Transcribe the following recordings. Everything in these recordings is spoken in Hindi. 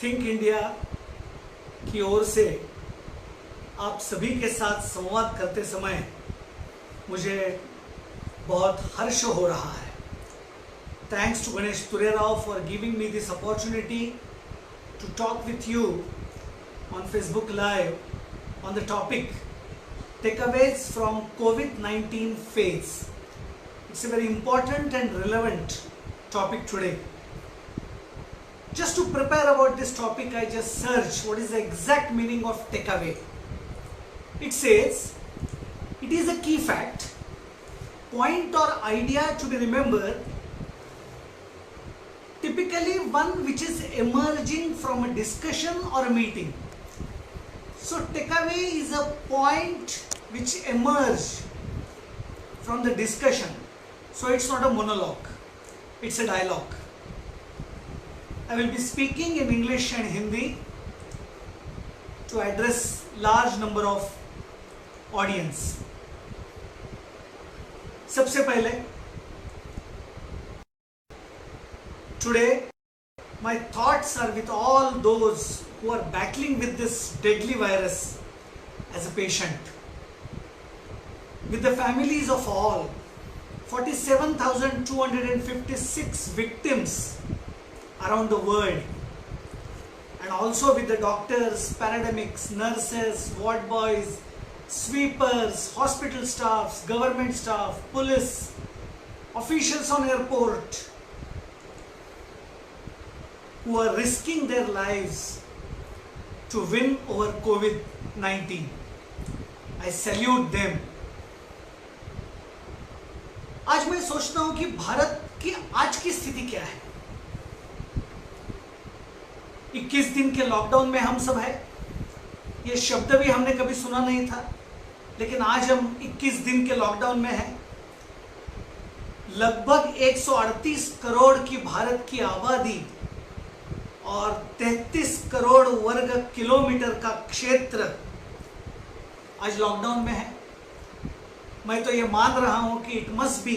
थिंक इंडिया की ओर से आप सभी के साथ संवाद करते समय मुझे बहुत हर्ष हो रहा है। Thanks to Ganesh Turerao for giving me this opportunity to talk with you on Facebook Live on the topic takeaways from COVID-19 phase. It's a very important and relevant topic today. Just to prepare about this topic, I just searched what is the exact meaning of takeaway. It says, it is a key fact, point or idea to be remembered, typically one which is emerging from a discussion or a meeting. So takeaway is a point which emerged from the discussion. So it's not a monologue, it's a dialogue. I will be speaking in English and Hindi to address large number of audience. सबसे पहले, today my thoughts are with all those who are battling with this deadly virus as a patient, with the families of all 47,256 victims around the world, and also with the doctors, paramedics, nurses, ward boys, sweepers, hospital staffs, government staff, police, officials on airport, who are risking their lives to win over COVID-19. I salute them. आज मैं सोचता हूं कि भारत की आज की स्थिति क्या है। 21 दिन के लॉकडाउन में हम सब है। ये शब्द भी हमने कभी सुना नहीं था, लेकिन आज हम 21 दिन के लॉकडाउन में हैं। लगभग 138 करोड़ की भारत की आबादी और 33 करोड़ वर्ग किलोमीटर का क्षेत्र आज लॉकडाउन में है। मैं तो ये मान रहा हूं कि it must be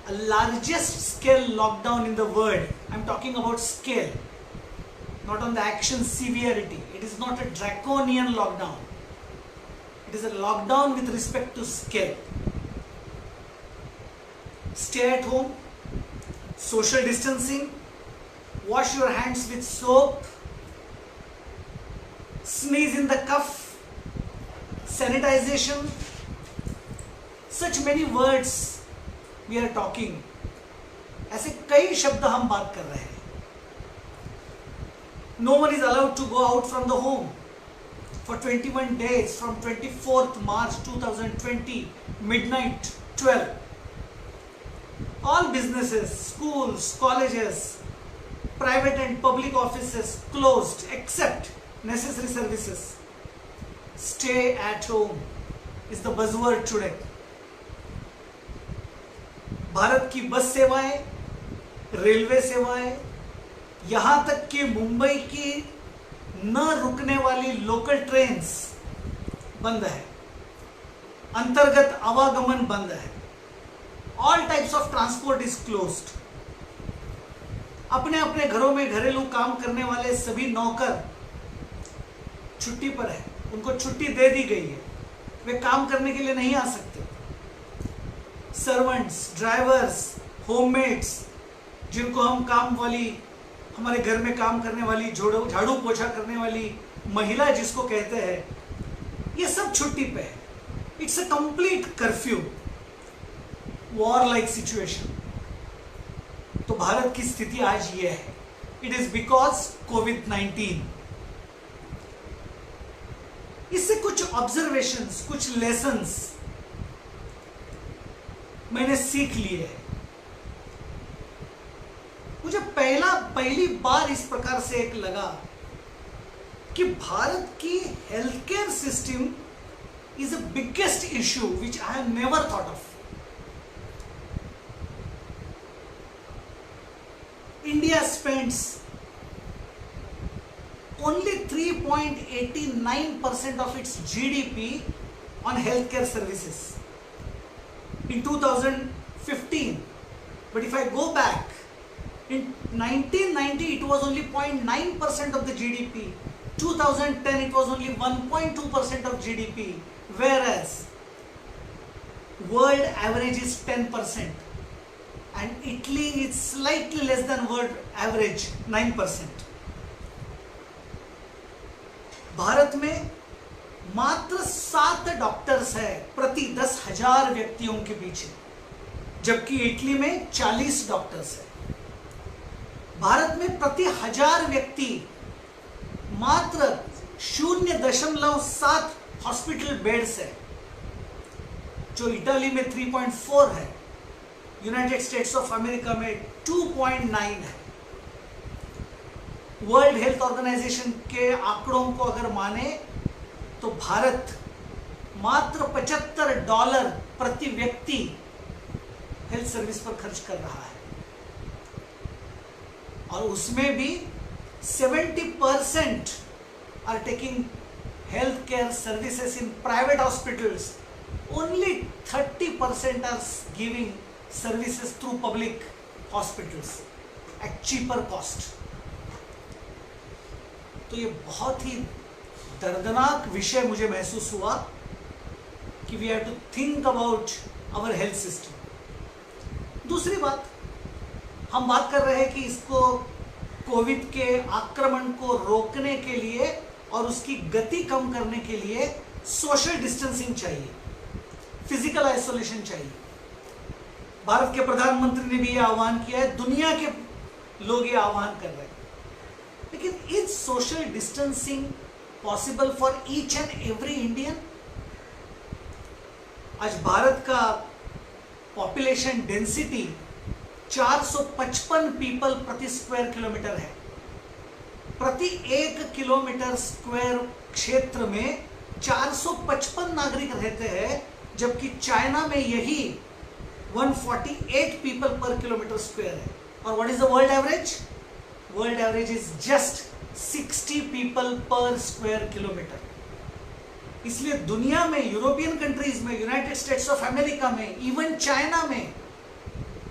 a largest scale lockdown in the world. I am talking about scale, not on the action severity. It is not a draconian lockdown, it is a lockdown with respect to scale. Stay at home, social distancing, wash your hands with soap, sneeze in the cuff, sanitization, such many words we are talking. ऐसे कई शब्द हम बात कर रहे हैं. No one is allowed to go out from the home for 21 days from 24th March 2020 midnight 12. All businesses, schools, colleges, private and public offices closed except necessary services. Stay at home is the buzzword today. Bharat की बस सेवाएं, रेलवे सेवाएं, यहां तक कि मुंबई की न रुकने वाली लोकल ट्रेन्स बंद है, अंतर्गत आवागमन बंद है. All types of transport is closed. अपने अपने घरों में घरेलू काम करने वाले सभी नौकर छुट्टी पर है. उनको छुट्टी दे दी गई है, वे काम करने के लिए नहीं आ सकते. सर्वेंट्स, ड्राइवर्स, होममेड्स, जिनको हम काम वाली, हमारे घर में काम करने वाली, झाड़ू पोछा करने वाली महिला जिसको कहते हैं, ये सब छुट्टी पे है. It's a complete curfew, war like situation. तो भारत की स्थिति आज ये है. इट इज बिकॉज कोविड-19. इससे कुछ ऑब्जर्वेशंस, कुछ लेसन्स मैंने सीख लिए हैं. मुझे पहली बार इस प्रकार से एक लगा कि भारत की health care system is the biggest issue which I have never thought of. India spends only 3.89% of its GDP on healthcare services in 2015. But if I go back In 1990, it was only 0.9% of the GDP. 2010, it was only 1.2% of GDP, whereas world average is 10%, and Italy is slightly less than world average, 9%. Bharat में मात्र 7 डॉक्टर्स है प्रति 10,000 व्यक्तियों के पीछे, जबकि इटली में 40 डॉक्टर्स है। भारत में प्रति 1000 व्यक्ति मात्र 0.7 हॉस्पिटल बेड्स है, जो इटली में 3.4 है, यूनाइटेड स्टेट्स ऑफ अमेरिका में 2.9 है। वर्ल्ड हेल्थ ऑर्गेनाइजेशन के आंकड़ों को अगर माने तो भारत मात्र $75 प्रति व्यक्ति हेल्थ सर्विस पर खर्च कर रहा है, और उसमें भी 70% are taking health care services in private hospitals, only 30% are giving services through public hospitals at cheaper cost. तो ये बहुत ही दर्दनाक विषय मुझे महसूस हुआ कि we have to think about our health system. दूसरी बात, हम बात कर रहे हैं कि इसको कोविड के आक्रमण को रोकने के लिए और उसकी गति कम करने के लिए सोशल डिस्टेंसिंग चाहिए, फिजिकल आइसोलेशन चाहिए। भारत के प्रधानमंत्री ने भी यह आह्वान किया है, दुनिया के लोग ये आह्वान कर रहे हैं। लेकिन is social distancing possible for each and every Indian? आज भारत का पॉपुलेशन डेंसिटी 455 पीपल प्रति स्क्वायर किलोमीटर है। प्रति 1 किलोमीटर स्क्वायर क्षेत्र में 455 नागरिक रहते हैं, जबकि चाइना में यही 148 पीपल पर किलोमीटर स्क्वायर है। और what is the world average? World average is just 60 people पर स्क्वायर किलोमीटर। इसलिए दुनिया में, यूरोपियन कंट्रीज में, यूनाइटेड स्टेट्स ऑफ अमेरिका में, इवन चाइना में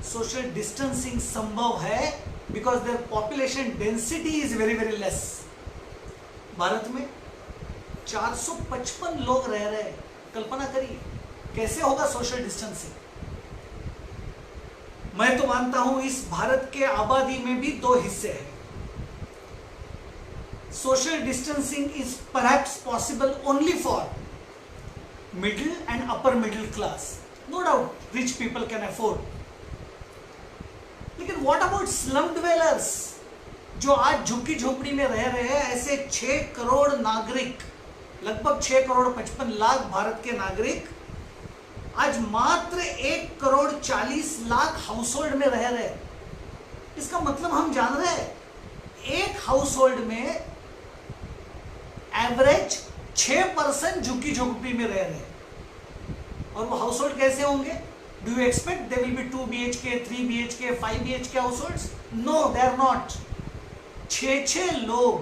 सोशल डिस्टेंसिंग संभव है, because their population density is very very less. Bharat में 455 लोग रह रहे हैं, कल्पना करिए कैसे होगा सोशल डिस्टेंसिंग। मैं तो मानता हूं इस भारत के आबादी में भी 2 हिस्से हैं। Social distancing is perhaps possible only for middle and upper middle class, no doubt rich people can afford. लेकिन व्हाट अबाउट स्लम ड्वेलर्स, जो आज झुग्गी झोपड़ी में रह रहे हैं? ऐसे 6 करोड़ नागरिक, लगभग 6 करोड़ 55 लाख भारत के नागरिक आज मात्र 1 करोड़ 40 लाख हाउस होल्ड में रह रहे हैं। इसका मतलब हम जान रहे हैं, एक हाउस होल्ड में एवरेज 6% झुग्गी झोपड़ी में रह रहे हैं। और वो हाउस होल्ड कैसे होंगे? Do you expect they will be 2 BHK, 3 BHK, 5 BHK households? No, they are not. 6 लोग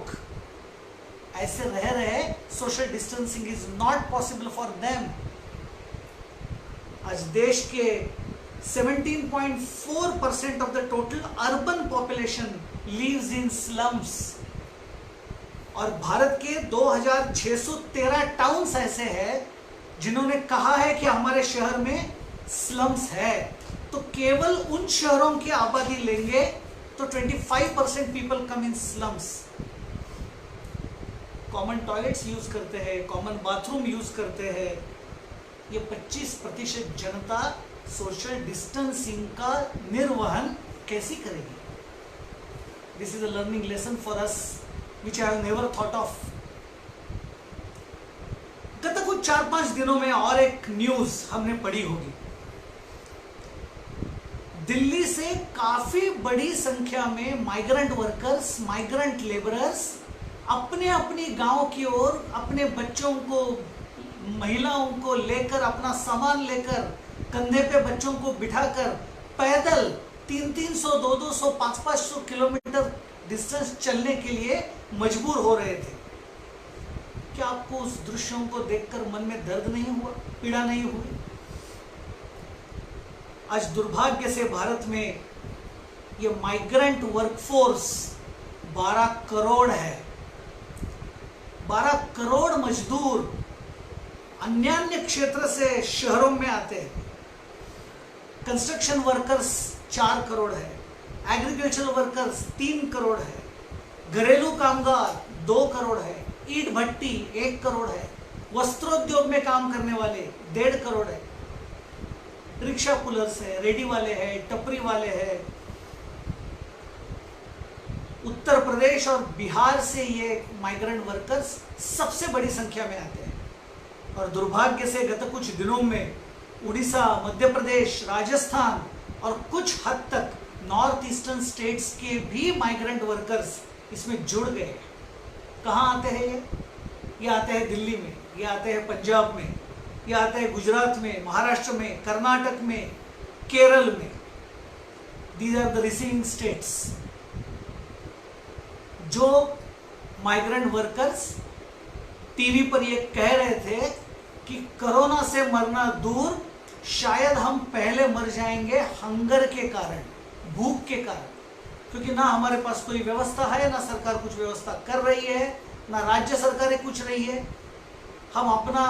ऐसे रह रहे हैं। Social distancing is not possible for them. आज देश के 17.4% of the total urban population lives in slums, और भारत के 2613 टाउन्स ऐसे हैं जिन्होंने कहा है कि हमारे शहर में स्लम्स है। तो केवल उन शहरों की आबादी लेंगे तो 25% पीपल कम इन स्लम्स। कॉमन टॉयलेट्स यूज करते हैं, कॉमन बाथरूम यूज करते हैं। ये 25% जनता सोशल डिस्टेंसिंग का निर्वहन कैसी करेगी? This is a learning lesson for us which I have never thought of. गत कुछ 4-5 दिनों में और एक न्यूज हमने पढ़ी होगी। दिल्ली से काफी बड़ी संख्या में माइग्रेंट वर्कर्स, माइग्रेंट लेबरर्स अपने अपनी गांव की ओर अपने बच्चों को, महिलाओं को लेकर, अपना सामान लेकर, कंधे पे बच्चों को बिठाकर पैदल 300, 200, 500 किलोमीटर डिस्टेंस चलने के लिए मजबूर हो रहे थे। क्या आपको उस दृश्यों को देखकर मन में दर्द नहीं हुआ, पीड़ा नहीं हुई? आज दुर्भाग्य से भारत में ये माइग्रेंट वर्कफोर्स 12 करोड़ है। 12 करोड़ मजदूर अन्य अन्य क्षेत्र से शहरों में आते हैं। कंस्ट्रक्शन वर्कर्स 4 करोड़ है, एग्रीकल्चरल वर्कर्स 3 करोड़ है, घरेलू कामगार 2 करोड़ है, ईंट भट्टी 1 करोड़ है, वस्त्रोद्योग में काम करने वाले 1.5 करोड़ है, रिक्शा पुलर्स है, रेडी वाले हैं, टपरी वाले हैं। उत्तर प्रदेश और बिहार से ये माइग्रेंट वर्कर्स सबसे बड़ी संख्या में आते हैं और दुर्भाग्य से गत कुछ दिनों में उड़ीसा, मध्य प्रदेश, राजस्थान और कुछ हद तक नॉर्थ ईस्टर्न स्टेट्स के भी माइग्रेंट वर्कर्स इसमें जुड़ गए। कहाँ आते हैं ये आते हैं दिल्ली में, ये आते हैं पंजाब में, ये आते हैं गुजरात में, महाराष्ट्र में, कर्नाटक में, केरल में। These are the receiving states. जो माइग्रेंट वर्कर्स टीवी पर ये कह रहे थे कि कोरोना से मरना दूर, शायद हम पहले मर जाएंगे हंगर के कारण, भूख के कारण, क्योंकि ना हमारे पास कोई व्यवस्था है, ना सरकार कुछ व्यवस्था कर रही है, ना राज्य सरकारें कुछ रही है। हम अपना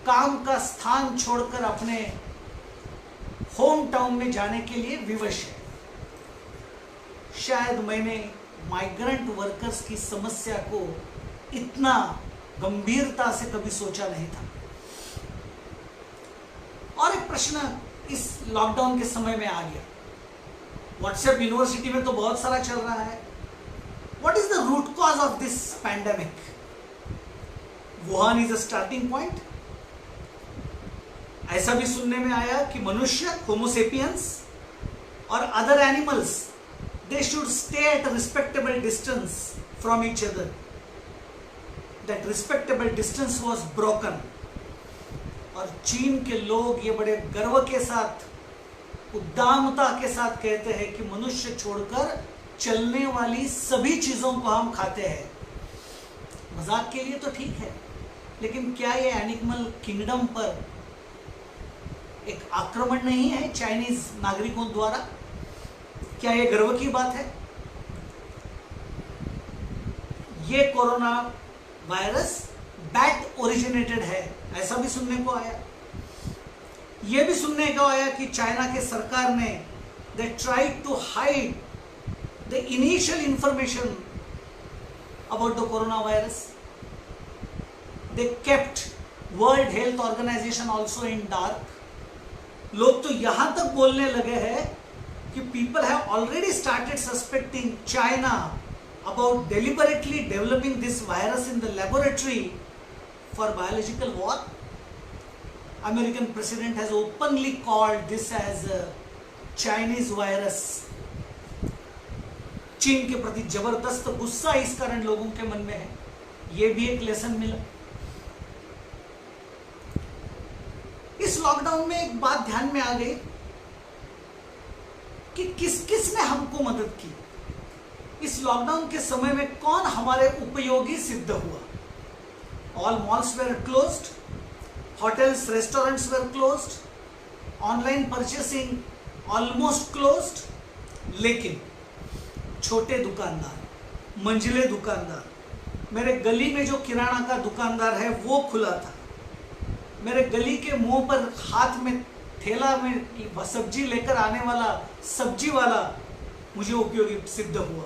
काम का स्थान छोड़कर अपने होम टाउन में जाने के लिए विवश है। शायद मैंने माइग्रेंट वर्कर्स की समस्या को इतना गंभीरता से कभी सोचा नहीं था। और एक प्रश्न इस लॉकडाउन के समय में आ गया। व्हाट्सएप यूनिवर्सिटी में तो बहुत सारा चल रहा है। What is the root cause of this pandemic? Wuhan is a starting point. ऐसा भी सुनने में आया कि मनुष्य, होमोसेपियंस और other animals, they should stay at a respectable distance from each other. That respectable distance was broken. और चीन के लोग ये बड़े गर्व के साथ, उद्दामता के साथ कहते हैं कि मनुष्य छोड़कर चलने वाली सभी चीजों को हम खाते हैं। मजाक के लिए तो ठीक है, लेकिन क्या ये एनिमल किंगडम पर एक आक्रमण नहीं है चाइनीज नागरिकों द्वारा? क्या यह गर्व की बात है? ये कोरोना वायरस बैट ओरिजिनेटेड है, ऐसा भी सुनने को आया। यह भी सुनने को आया कि चाइना के सरकार ने they tried to hide the initial information about the corona virus. They kept world health organisation also in dark. लोग तो यहां तक बोलने लगे हैं कि people have already started suspecting China about deliberately developing this virus in the laboratory for biological war. American president has openly called this as a Chinese virus. चीन के प्रति जबरदस्त गुस्सा इस कारण लोगों के मन में है। यह भी एक लेसन मिला। इस लॉकडाउन में एक बात ध्यान में आ गई कि किस किस ने हमको मदद की। इस लॉकडाउन के समय में कौन हमारे उपयोगी सिद्ध हुआ? All malls were closed, hotels, restaurants were closed, online purchasing almost closed. लेकिन छोटे दुकानदार, मंजिले दुकानदार, मेरे गली में जो किराना का दुकानदार है वो खुला था। मेरे गली के मुंह पर हाथ में ठेला में सब्जी लेकर आने वाला सब्जी वाला मुझे उपयोगी सिद्ध हुआ।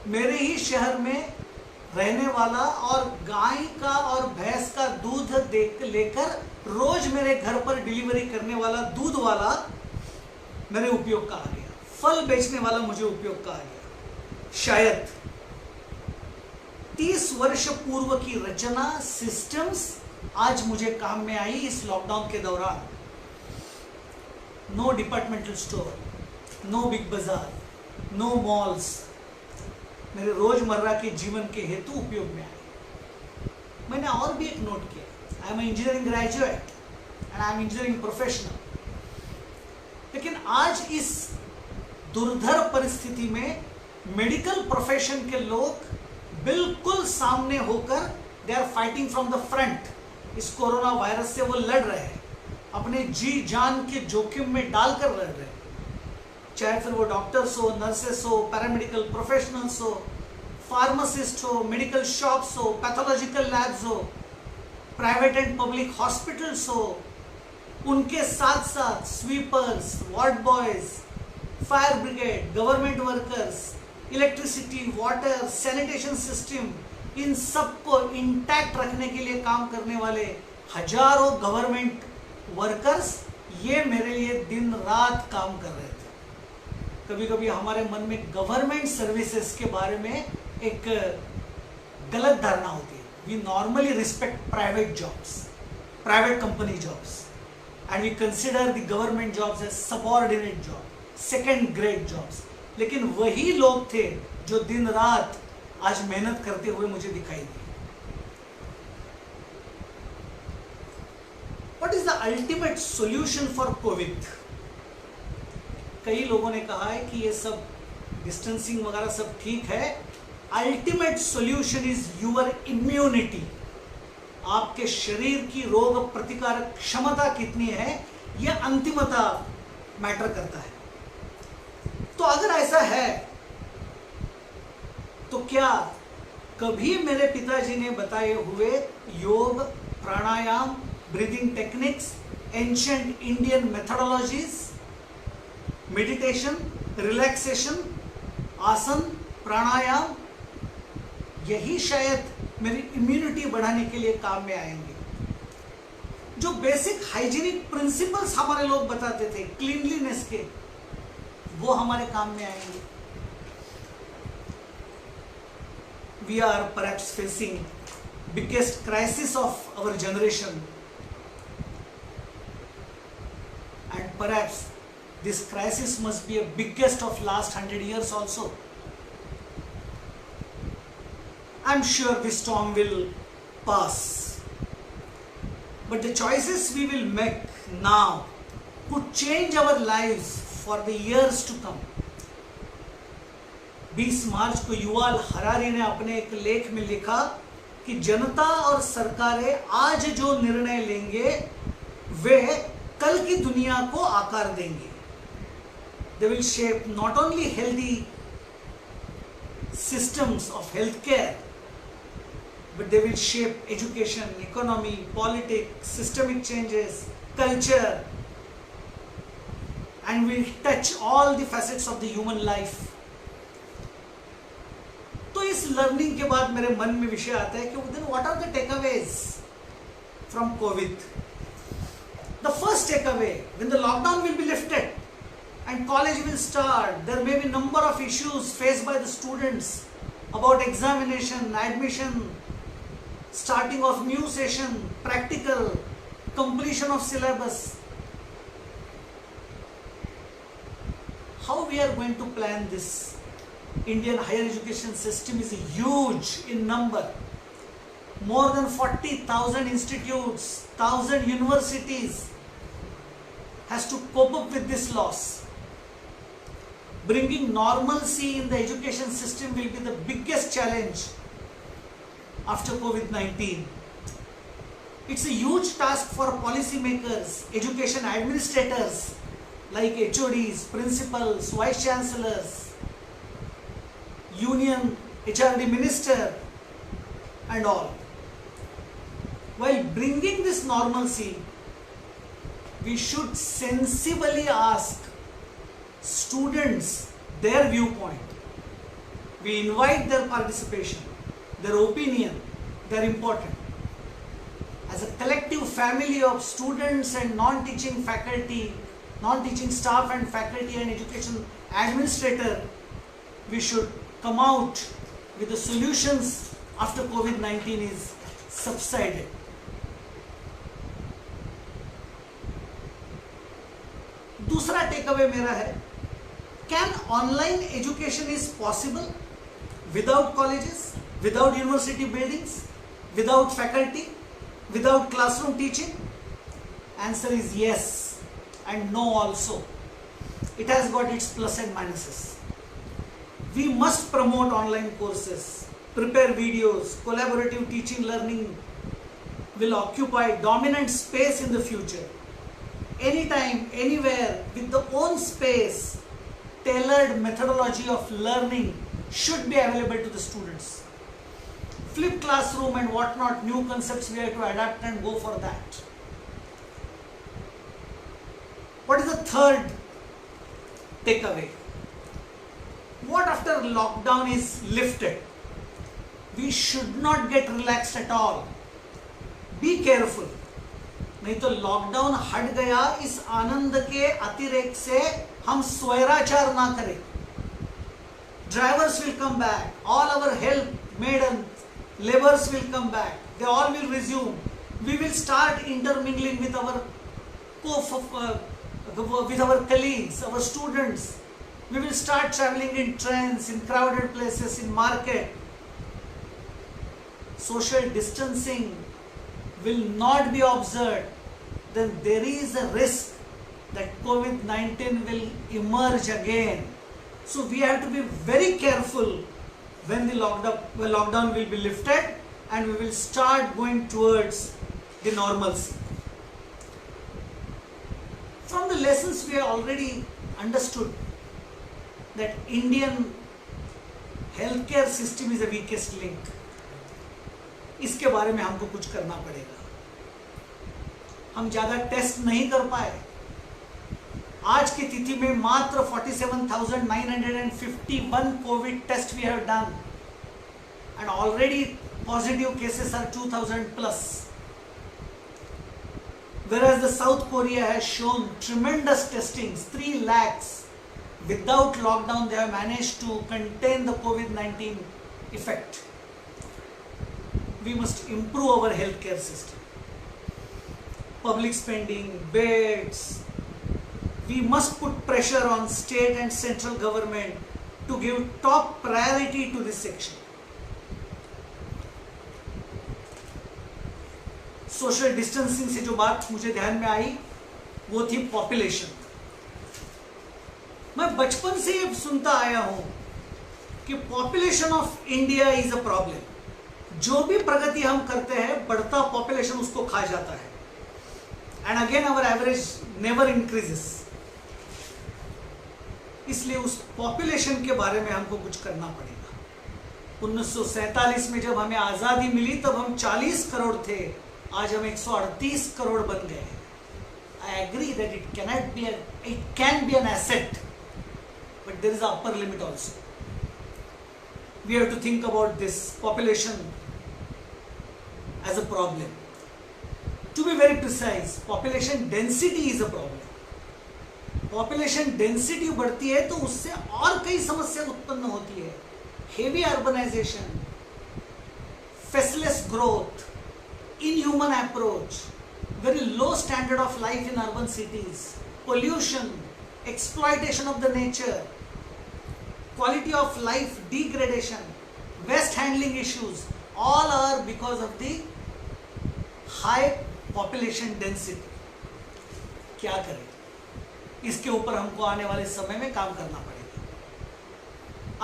मेरे ही शहर में रहने वाला और गाय का और भैंस का दूध लेकर रोज मेरे घर पर डिलीवरी करने वाला दूध वाला मेरे उपयोग का आ गया। फल बेचने वाला मुझे उपयोग का आ गया। शायद 30 वर्ष पूर्व की रचना, सिस्टम्स आज मुझे काम में आई इस लॉकडाउन के दौरान। No departmental store, no Big Bazaar, no malls मेरे रोजमर्रा के जीवन के हेतु उपयोग में आए। मैंने और भी एक नोट किया। I am engineering graduate and I am engineering professional. लेकिन आज इस दुर्धर परिस्थिति में मेडिकल प्रोफेशन के लोग बिल्कुल सामने होकर they are fighting from the front. इस कोरोना वायरस से वो लड़ रहे हैं। अपने जी जान के जोखिम में डालकर रह रहे हैं, चाहे फिर वो डॉक्टर्स हो, नर्सेस हो, पैरामेडिकल प्रोफेशनल्स हो, फार्मासिस्ट हो, मेडिकल शॉप्स हो, पैथोलॉजिकल लैब्स हो, प्राइवेट एंड पब्लिक हॉस्पिटल्स हो, उनके साथ साथ sweepers, ward boys, fire brigade, government workers, electricity, water, sanitation system, इन सबको इंटैक्ट रखने के लिए काम करने वाले हजारों गवर्नमेंट वर्कर्स, ये मेरे लिए दिन रात काम कर रहे थे। कभी कभी हमारे मन में गवर्नमेंट सर्विसेज के बारे में एक गलत धारणा होती है। We normally respect private jobs, private company jobs, and we consider the government jobs as subordinate job, second grade jobs. लेकिन वही लोग थे जो दिन रात आज मेहनत करते हुए मुझे दिखाई दिए। What is the ultimate solution for Covid? कई लोगों ने कहा है कि ये सब डिस्टेंसिंग वगैरह सब ठीक है, ultimate solution is your immunity. आपके शरीर की रोग प्रतिकारक क्षमता कितनी है, यह अंतिमता मैटर करता है। तो अगर ऐसा है तो क्या कभी मेरे पिताजी ने बताए हुए yoga, pranayama, breathing techniques, ancient Indian methodologies, meditation, relaxation, asana, pranayama, यही शायद मेरी इम्यूनिटी बढ़ाने के लिए काम में आएंगे? जो बेसिक हाइजीनिक प्रिंसिपल्स हमारे लोग बताते थे क्लीनलीनेस के, वो हमारे काम में आएंगे। We are perhaps facing biggest crisis of our generation, and perhaps this crisis must be a biggest of last 100 years also. I'm sure this storm will pass, but the choices we will make now could change our lives for the years to come. 20 मार्च को युवाल हरारी ने अपने एक लेख में लिखा कि जनता और सरकारें आज जो निर्णय लेंगे वे कल की दुनिया को आकार देंगे। They will shape not only healthy systems of healthcare, but they will shape education, economy, politics, systemic changes, culture, and will touch all the facets of the human life. तो इस लर्निंग के बाद मेरे मन में विषय आता है कि then what are the takeaways from COVID? The first takeaway, when the lockdown will be lifted and college will start, there may be number of issues faced by the students about examination, admission, starting of new session, practical, completion of syllabus. How we are going to plan this? Indian higher education system is huge in number. More than 40,000 institutes, 1,000 universities has to cope up with this loss. Bringing normalcy in the education system will be the biggest challenge after COVID-19. It's a huge task for policymakers, education administrators like HODs, principals, vice chancellors, union HRD minister and all. While bringing this normalcy, we should sensibly ask students their viewpoint. We invite their participation, their opinion, they're important. As a collective family of students and non-teaching faculty, non-teaching staff and faculty and education administrator, we should come out with the solutions after COVID-19 is subsided. दूसरा टेकअवे मेरा है, can online education is possible without colleges, without university buildings, without faculty, without classroom teaching? Answer is yes and no also. It has got its plus and minuses. We must promote online courses, prepare videos, collaborative teaching learning will occupy dominant space in the future. anytime, anywhere, with the own space, tailored methodology of learning should be available to the students. Flip classroom and whatnot, new concepts we have to adapt and go for that. What is the third takeaway? What after lockdown is lifted? We should not get relaxed at all. Be careful. नहीं तो लॉकडाउन हट गया, इस आनंद के अतिरेक से हम स्वैराचार ना करें. Drivers will come back. All our help maidens, laborers will come back. They all will resume. We will start intermingling with our colleagues, our students. We will start traveling in trains, in crowded places, in market. Social distancing will not be observed, then there is a risk that COVID-19 will emerge again. So we have to be very careful when the lockdown will be lifted and we will start going towards the normalcy. From the lessons we have already understood that Indian healthcare system is the weakest link. इसके बारे में हमको कुछ करना पड़ेगा. हम ज़्यादा टेस्ट नहीं कर पाए. आज की तिथि में मात्र 47,951 COVID test we have done and already positive cases are 2,000 plus. Whereas the South Korea has shown tremendous testings, 3 lakhs. Without lockdown, they have managed to contain the COVID-19 effect. We must improve our healthcare system. Public spending, beds. We must put pressure on state and central government to give top priority to this section. Social distancing से जो बात मुझे ध्यान में आई वो थी पॉपुलेशन. मैं बचपन से ये सुनता आया हूं कि population of India is a problem. जो भी प्रगति हम करते हैं बढ़ता पॉपुलेशन उसको खा जाता है. And again our average never increases. इसलिए उस पॉपुलेशन के बारे में हमको कुछ करना पड़ेगा. 1947 में जब हमें आजादी मिली तब हम 40 करोड़ थे. आज हम 138 करोड़ बन गए. I agree that it can be an asset, but there is an upper limit also. We have to think about this population as a problem. To be very precise, population density is a problem. Population density बढ़ती है तो उससे और कई समस्या उत्पन्न होती है. Heavy urbanization, faceless growth, inhuman approach, very low standard of life in urban cities, pollution, exploitation of the nature, quality of life degradation, waste handling issues, all are because of the high population density. क्या करें? इसके ऊपर हमको आने वाले समय में काम करना पड़ेगा.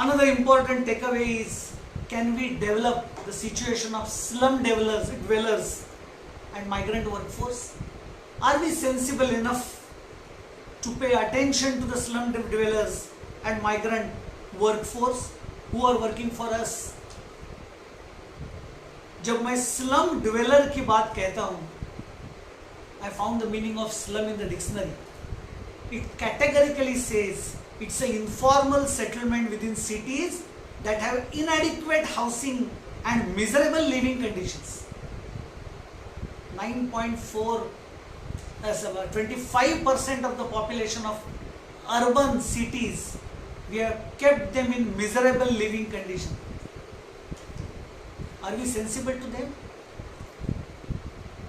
Another important takeaway is, can we develop the situation of slum dwellers and migrant workforce? Are we sensible enough to pay attention to the slum dwellers and migrant workforce who are working for us? जब मैं slum dweller की बात कहता हूँ, I found the meaning of slum in the dictionary. It categorically says it's an informal settlement within cities that have inadequate housing and miserable living conditions. 25% of the population of urban cities, we have kept them in miserable living condition. Are we sensible to them?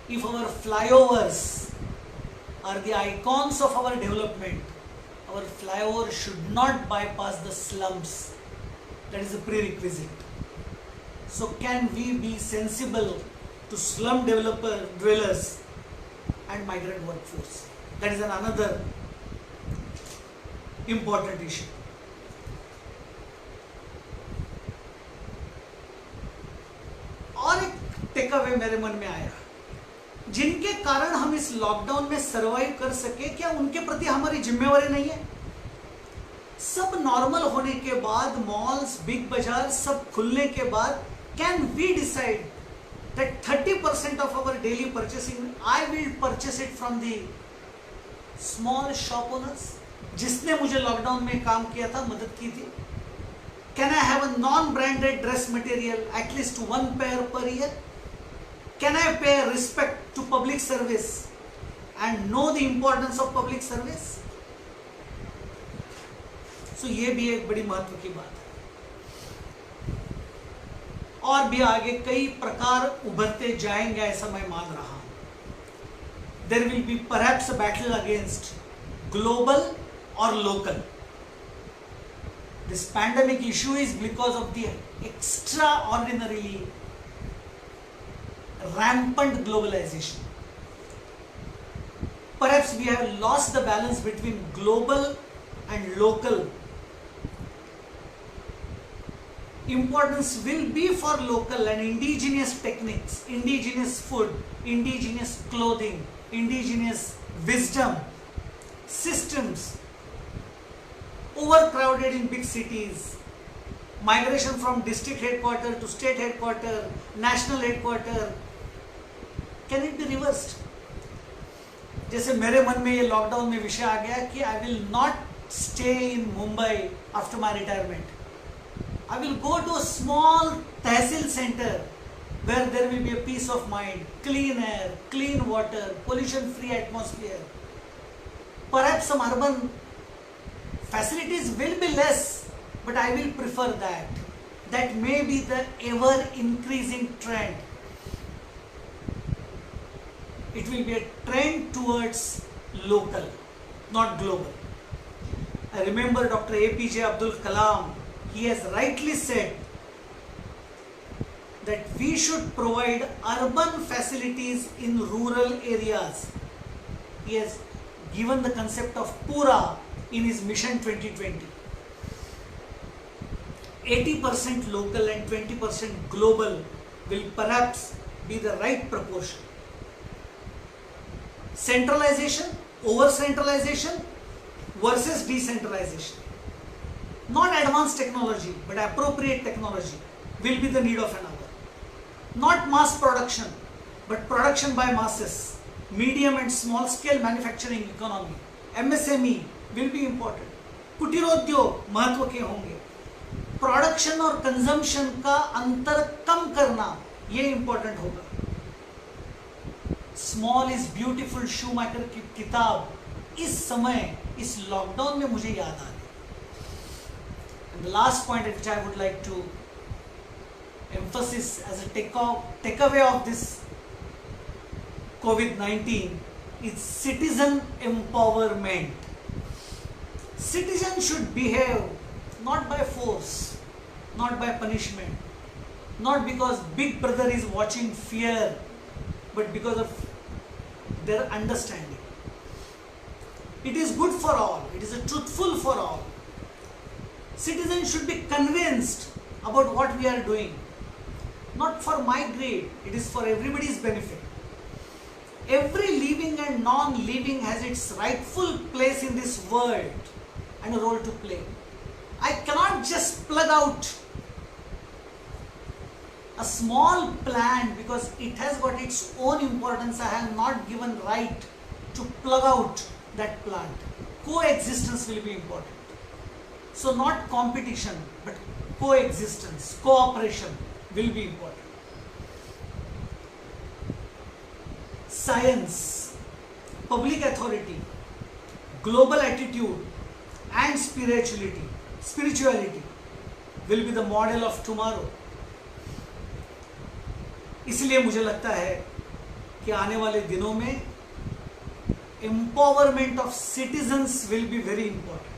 If our flyovers are the icons of our development, our flyover should not bypass the slums. That is a prerequisite. So can we be sensible to slum dwellers and migrant workforce? That is another important issue. और एक टेकअवे मेरे मन में आया. जिनके कारण हम इस लॉकडाउन में सरवाइव कर सके, क्या उनके प्रति हमारी जिम्मेवारी नहीं है? सब नॉर्मल होने के बाद, मॉल्स, बिग बाजार सब खुलने के बाद, can we decide that 30% of our daily purchasing I will purchase it from the small shop owners, जिसने मुझे लॉकडाउन में काम किया था, मदद की थी? Can I have a non branded dress material at least 1 pair per year? Can I pay respect to public service and know the importance of public service? So ये भी एक बड़ी महत्व की बात है। और भी आगे कई प्रकार उभरते जाएंगे ऐसा मैं मान रहा हूं। There will be perhaps a battle against global or local. This pandemic issue is because of the extraordinarily rampant globalization. Perhaps we have lost the balance between global and local. Importance will be for local and indigenous techniques, indigenous food, indigenous clothing, indigenous wisdom, systems. Overcrowded in big cities, migration from district headquarter to state headquarter, national headquarter. Can it be reversed? जैसे मेरे मन में ये लॉकडाउन में विषय आ गया कि I will not stay in Mumbai after my retirement. I will go to a small tehsil centre where there will be a piece of mind, clean air, clean water, pollution free atmosphere. Perhaps some urban facilities will be less, but I will prefer that. That may be the ever increasing trend. It will be a trend towards local, not global. I remember Dr. APJ Abdul Kalam, he has rightly said that we should provide urban facilities in rural areas. He has given the concept of Pura in his Mission 2020. 80% local and 20% global will perhaps be the right proportion. Centralization, over-centralization versus decentralization. Not advanced technology, but appropriate technology will be the need of an hour. Not mass production, but production by masses. Medium and small scale manufacturing economy, MSME will be important. कुटीरोद्योग महत्व के होंगे. प्रोडक्शन और कंजम्पशन का अंतर कम करना ये इंपॉर्टेंट होगा. स्मॉल इज ब्यूटीफुल शूमेकर की किताब इस समय, इस लॉकडाउन में मुझे याद आ गई. And the last point at which I would like to emphasis as a take away of this COVID-19 is citizen empowerment. Citizens should behave not by force, not by punishment, not because Big Brother is watching fear, but because of their understanding. It is good for all. It is truthful for all. Citizens should be convinced about what we are doing. Not for my greed. It is for everybody's benefit. Every living and non-living has its rightful place in this world and a role to play. I cannot just plug out a small plant because it has got its own importance. I have not given right to plug out that plant. Coexistence will be important. So not competition, but coexistence, cooperation will be important. Science, public authority, global attitude and spirituality will be the model of tomorrow. इसलिए मुझे लगता है कि आने वाले दिनों में empowerment of citizens will be very important.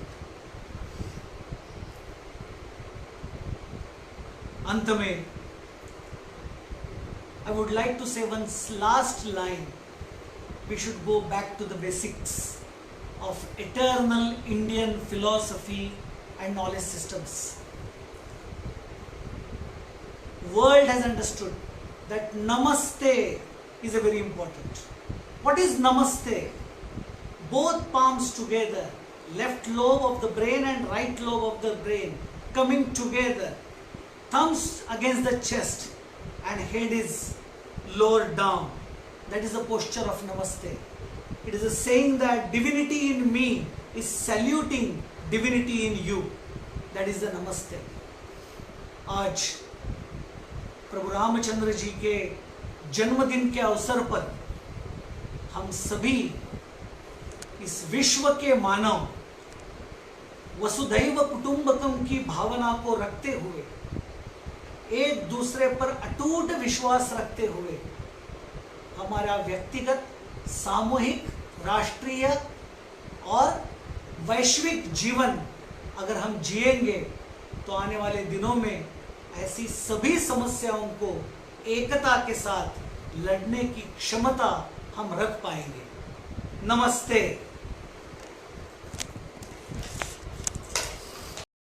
अंत में I would like to say one last line. We should go back to the basics of eternal Indian philosophy and knowledge systems. World has understood that Namaste is a very important. What is Namaste? Both palms together, left lobe of the brain and right lobe of the brain coming together, thumbs against the chest and head is lowered down. That is the posture of Namaste. It is a saying that divinity in me is saluting divinity in you. That is the Namaste. आज प्रभु रामचंद्र जी के जन्मदिन के अवसर पर हम सभी इस विश्व के मानव वसुधैव कुटुंबकम की भावना को रखते हुए, एक दूसरे पर अटूट विश्वास रखते हुए हमारा व्यक्तिगत, सामूहिक, राष्ट्रीय और वैश्विक जीवन अगर हम जिएंगे तो आने वाले दिनों में ऐसी सभी समस्याओं को एकता के साथ लड़ने की क्षमता हम रख पाएंगे। नमस्ते।